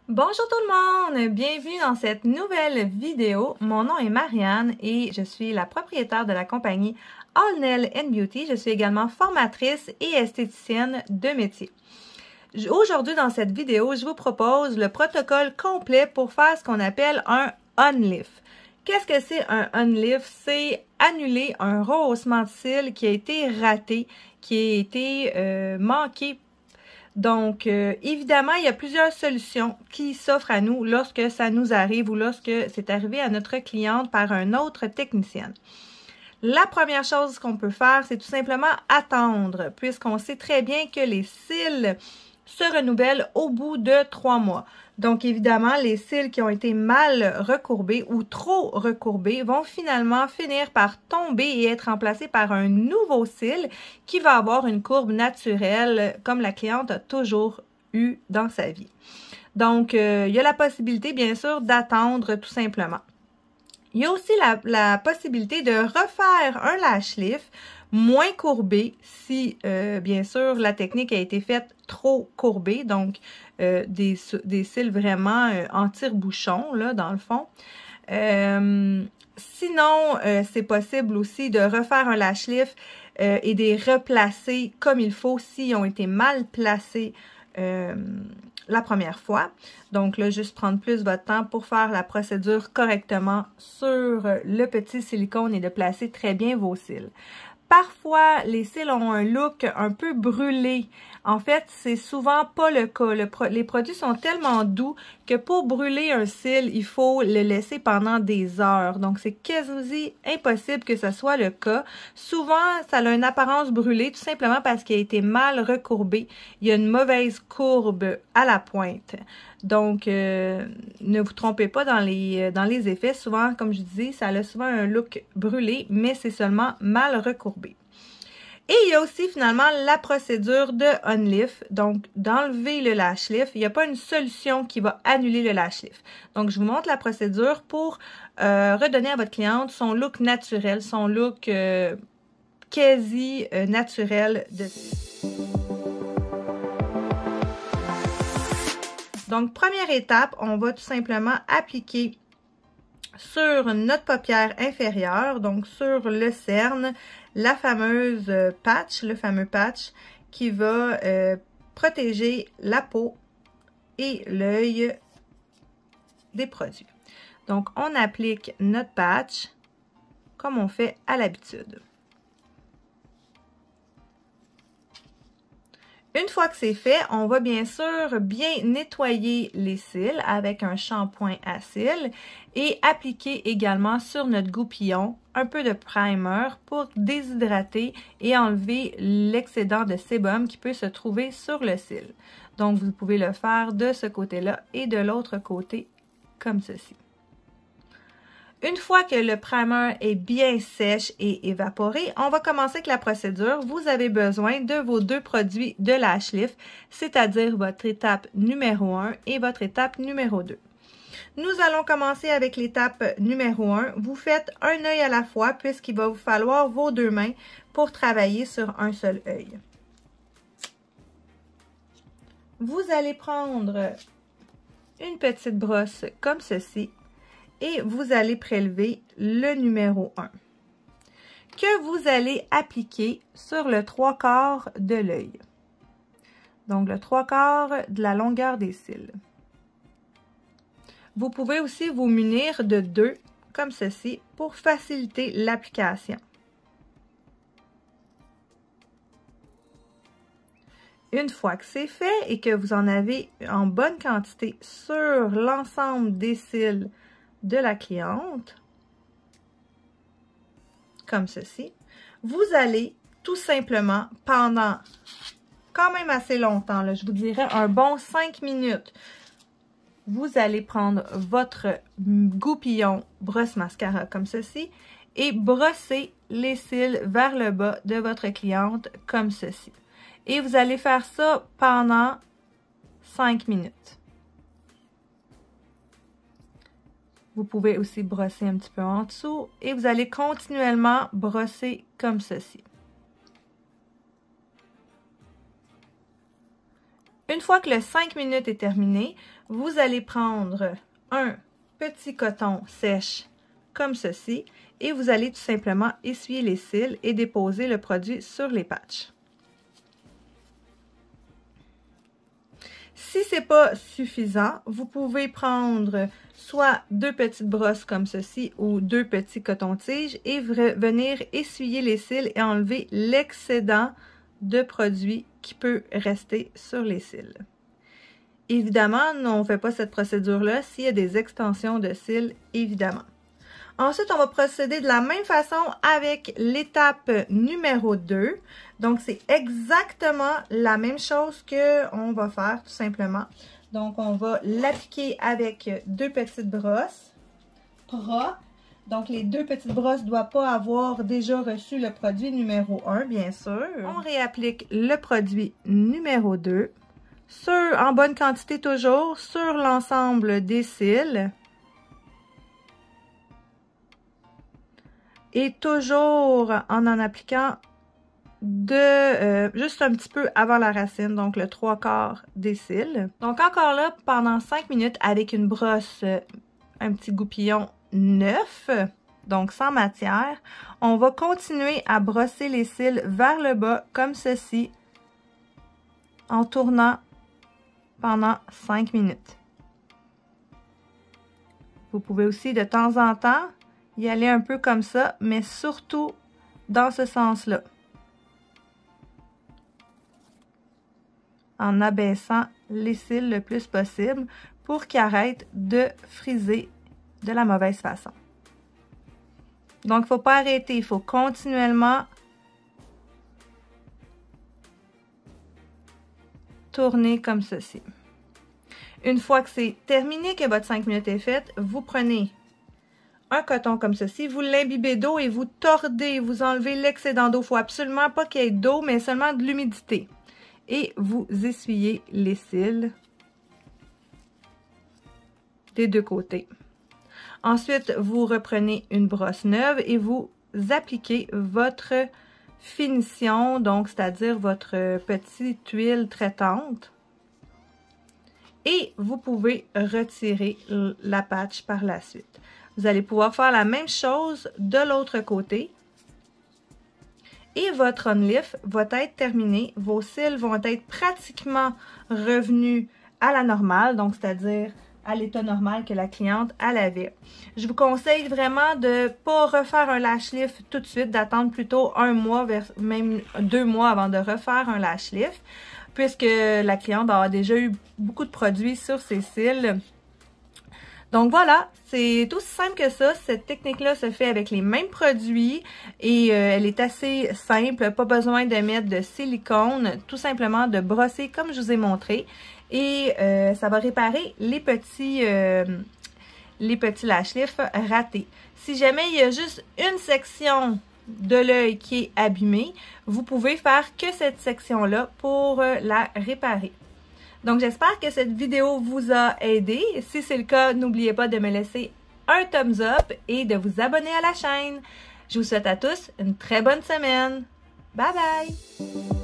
Bonjour tout le monde, bienvenue dans cette nouvelle vidéo. Mon nom est Marianne et je suis la propriétaire de la compagnie All Nail & Beauty. Je suis également formatrice et esthéticienne de métier. Aujourd'hui dans cette vidéo, je vous propose le protocole complet pour faire ce qu'on appelle un unlift. Qu'est-ce que c'est un unlift? C'est annuler un rehaussement de cils qui a été raté, qui a été manqué. Donc, évidemment, il y a plusieurs solutions qui s'offrent à nous lorsque ça nous arrive ou lorsque c'est arrivé à notre cliente par un autre technicien. La première chose qu'on peut faire, c'est tout simplement attendre, puisqu'on sait très bien que les cils se renouvellent au bout de 3 mois. Donc, évidemment, les cils qui ont été mal recourbés ou trop recourbés vont finalement finir par tomber et être remplacés par un nouveau cil qui va avoir une courbe naturelle comme la cliente a toujours eu dans sa vie. Donc, il y a la possibilité, bien sûr, d'attendre tout simplement. Il y a aussi la possibilité de refaire un lash lift moins courbé si, bien sûr, la technique a été faite trop courbée, donc des cils vraiment en tire-bouchon, là, dans le fond. Sinon, c'est possible aussi de refaire un lash lift et de les replacer comme il faut s'ils ont été mal placés la première fois. Donc là, juste prendre plus votre temps pour faire la procédure correctement sur le petit silicone et de placer très bien vos cils. Parfois, les cils ont un look un peu brûlé. En fait, c'est souvent pas le cas. Les produits sont tellement doux que pour brûler un cil, il faut le laisser pendant des heures. Donc, c'est quasi impossible que ce soit le cas. Souvent, ça a une apparence brûlée tout simplement parce qu'il a été mal recourbé. Il y a une mauvaise courbe à la pointe. Donc, ne vous trompez pas dans les effets. Souvent, comme je disais, ça a souvent un look brûlé, mais c'est seulement mal recourbé. Et il y a aussi finalement la procédure de unlift, donc d'enlever le lash lift. Il n'y a pas une solution qui va annuler le lash lift. Donc, je vous montre la procédure pour redonner à votre cliente son look naturel, son look quasi naturel de cils. Donc, première étape, on va tout simplement appliquer sur notre paupière inférieure, donc sur le cerne, la fameuse patch, le fameux patch qui va protéger la peau et l'œil des produits. Donc, on applique notre patch comme on fait à l'habitude. Une fois que c'est fait, on va bien sûr bien nettoyer les cils avec un shampoing à cils et appliquer également sur notre goupillon un peu de primer pour déshydrater et enlever l'excédent de sébum qui peut se trouver sur le cil. Donc, vous pouvez le faire de ce côté-là et de l'autre côté comme ceci. Une fois que le primer est bien sèche et évaporé, on va commencer avec la procédure. Vous avez besoin de vos deux produits de lash lift, c'est-à-dire votre étape numéro 1 et votre étape numéro 2. Nous allons commencer avec l'étape numéro 1. Vous faites un œil à la fois puisqu'il va vous falloir vos deux mains pour travailler sur un seul œil. Vous allez prendre une petite brosse comme ceci. Et vous allez prélever le numéro 1 que vous allez appliquer sur le 3/4 de l'œil. Donc, le 3/4 de la longueur des cils. Vous pouvez aussi vous munir de 2 comme ceci pour faciliter l'application. Une fois que c'est fait et que vous en avez en bonne quantité sur l'ensemble des cils de la cliente, comme ceci, vous allez tout simplement pendant quand même assez longtemps, là, je vous dirais un bon 5 minutes, vous allez prendre votre goupillon brosse mascara comme ceci et brosser les cils vers le bas de votre cliente comme ceci. Et vous allez faire ça pendant 5 minutes. Vous pouvez aussi brosser un petit peu en dessous et vous allez continuellement brosser comme ceci. Une fois que le 5 minutes est terminé, vous allez prendre un petit coton sèche comme ceci et vous allez tout simplement essuyer les cils et déposer le produit sur les patchs. Si c'est pas suffisant, vous pouvez prendre soit 2 petites brosses comme ceci ou 2 petits cotons-tiges et venir essuyer les cils et enlever l'excédent de produit qui peut rester sur les cils. Évidemment, on ne fait pas cette procédure-là s'il y a des extensions de cils, évidemment. Ensuite, on va procéder de la même façon avec l'étape numéro 2. Donc, c'est exactement la même chose qu'on va faire, tout simplement. Donc, on va l'appliquer avec 2 petites brosses propres. Donc, les 2 petites brosses ne doivent pas avoir déjà reçu le produit numéro 1, bien sûr. On réapplique le produit numéro 2, en bonne quantité toujours, sur l'ensemble des cils. Et toujours en appliquant juste un petit peu avant la racine, donc le 3/4 des cils. Donc encore là, pendant 5 minutes avec une brosse, un petit goupillon neuf, donc sans matière, on va continuer à brosser les cils vers le bas comme ceci, en tournant pendant 5 minutes. Vous pouvez aussi de temps en temps y aller un peu comme ça, mais surtout dans ce sens-là. En abaissant les cils le plus possible pour qu'ils arrêtent de friser de la mauvaise façon. Donc, il ne faut pas arrêter, il faut continuellement tourner comme ceci. Une fois que c'est terminé, que votre 5 minutes est faite, vous prenez un coton comme ceci, vous l'imbibez d'eau et vous tordez, vous enlevez l'excédent d'eau. Il ne faut absolument pas qu'il y ait d'eau, mais seulement de l'humidité. Et vous essuyez les cils des 2 côtés. Ensuite, vous reprenez une brosse neuve et vous appliquez votre finition, donc c'est-à-dire votre petite huile traitante. Et vous pouvez retirer la patch par la suite. Vous allez pouvoir faire la même chose de l'autre côté. Et votre on-lift va être terminé. Vos cils vont être pratiquement revenus à la normale, donc c'est-à-dire à l'état normal que la cliente elle avait. Je vous conseille vraiment de ne pas refaire un lash lift tout de suite, d'attendre plutôt 1 mois, même 2 mois avant de refaire un lash lift, puisque la cliente a déjà eu beaucoup de produits sur ses cils. Donc voilà, c'est aussi simple que ça. Cette technique-là se fait avec les mêmes produits et elle est assez simple. Pas besoin de mettre de silicone, tout simplement de brosser comme je vous ai montré. Et ça va réparer les petits lash lifts ratés. Si jamais il y a juste une section de l'œil qui est abîmée, vous pouvez faire que cette section-là pour la réparer. Donc, j'espère que cette vidéo vous a aidé. Si c'est le cas, n'oubliez pas de me laisser un thumbs up et de vous abonner à la chaîne. Je vous souhaite à tous une très bonne semaine. Bye bye!